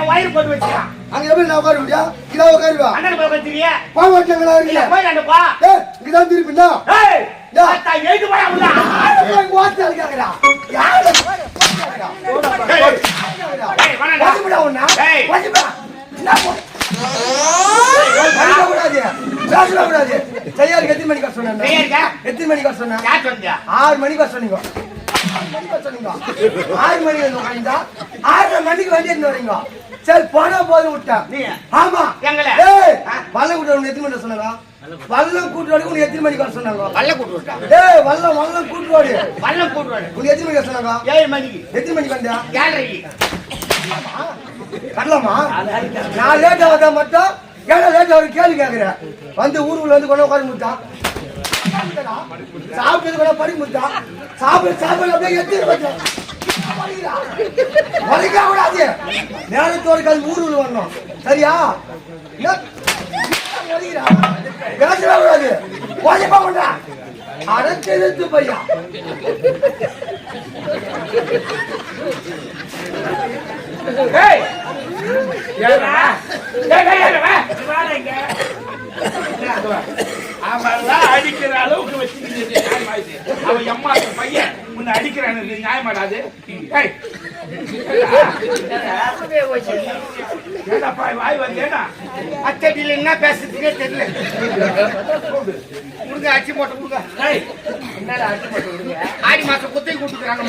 வயிறு போட்டு வச்சுக்கலாம். அங்க எப்படி நான் உட்கார முடியா? இதான் உட்காருவா. அண்ணன் போய் உட்காந்துறியா? பாவட்டங்களா இருக்கீங்க. போய் அண்ணப்பா. இங்கதான் திருப்பினா. ஏய், தாத்தா ஏத்து போடா உள்ள. வாத்து அடிக்கறா. யாரு போய் போடா. ஏய், வாடா. வாத்துடா உன்ன. ஏய், வாத்துடா. என்ன போ. வாங்க கூடாது. பேசல கூடாது. சரியாருக்கு எத்தனை மணிக்கு வர சொன்னேன்? சரியாருக்கா? எத்தனை மணிக்கு வர சொன்னேன்? யார் சொன்னீங்க? 6 மணிக்கு வர சொன்னீங்க. 6 மணிக்கு வந்து உட்கார்ந்தா 6 மணிக்கு வண்டி எடுத்து வரீங்க. சரி போனா போது விட்டேன். நீ ஆமா எங்கள ஏய் வல்ல கூட்டு உனக்கு எத்தனை மணிக்கு சொன்னாங்க? வல்லம் கூட்டு ஓடி உனக்கு எத்தனை மணிக்கு வர சொன்னாங்க? வல்ல கூட்டு விட்டா. ஏய் வல்லம் கூட்டு ஓடி. வல்லம் கூட்டு ஓடி. உனக்கு எத்தனை மணிக்கு சொன்னாங்க? 7 மணிக்கு. எத்தனை மணிக்கு வந்தா? 7:30க்கு. வரலாமா? நான் லேட்டா வந்தா மட்டும் ஏடா லேட்டா ஒரு கேள்வி கேட்கிறேன். வந்து ஊருக்குள்ள வந்து கொண்டு உட்கார முட்டா. சாப்பிட்டு கூட படி முட்டா. சாப்பிட அப்படியே எத்திட்டு வச்சா. வலிக்க கூடாது. நேரத்தோடு கால் ஊருக்குள்ள வரணும். சரியா? பேசவே கூடாது. வாஜிப்பா பண்றா. அடச்செழுத்து பையா. ஏய் ஏடா ஏய் வாடங்க அவெல்லாம் அடிக்கிற அளவுக்கு வச்சிருக்கீங்க நியாயமாயிது. அவன் அம்மா பையன் உன்னை அடிக்கிறானு நியாயமாடாது. ஏய் ஏடாப்பா வாய் வந்தேனா அச்சடியில் என்ன பேசுறதுக்கே தெரியல. கொடுங்க அச்சி போட்டு கொடுங்க. ஏய் என்னடா அச்சி போட்டு கொடுங்க? ஆடி மாசம் குத்தை கூட்டுக்கிறாங்க.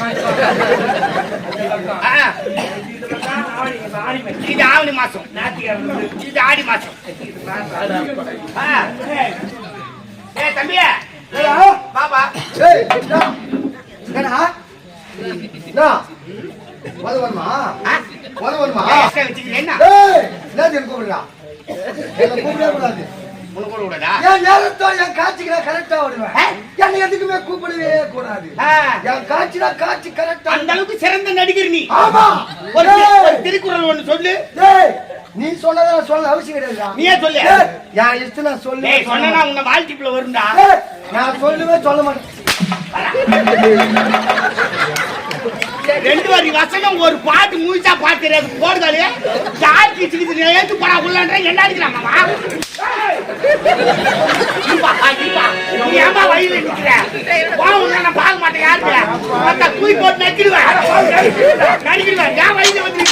இது ஆவணி மாசம். இது ஆடி மாசம். ஏய் தம்பியா பாபா ஏய் என்னடா வருமா என்ன கூப்பிடுறா கூப்பிடவே கூடாது. என் நேரத்தோ என் காட்சிக்கு கரெக்டா விடுவேன். என்ன எதுக்குமே கூப்பிடவே கூடாது. என் காட்சினா காட்சி கரெக்டா. அந்த அளவுக்கு சிறந்த நடிகர் நீ. ஆமா ஒரு திருக்குறள் ஒண்ணு சொல்லு. நீ சொன்னதை சொல்ல அவசியம் கிடையாது. நீயே சொல்லு. என் இஷ்டம் நான் சொல்லு. சொன்னா உன்னை வாழ்த்திப்புல வரும்டா. நான் சொல்லுவேன் சொல்ல மாட்டேன். 2 வரி வசனம் ஒரு பாட்டு முழுசா பாட்டு தெரியாது. போடுதாலே ஜாக்கி சிக்கிட்டு ஏத்து போடா உள்ளன்ற என்ன அடிக்கிறாங்கம்மா? ஏமா வயிறு நிக்கிற? போன நான் பார்க்க மாட்டேன். யாருக்கு தூக்கி போட்டு நக்கிடுவேன். ஏன் வயிறு வந்து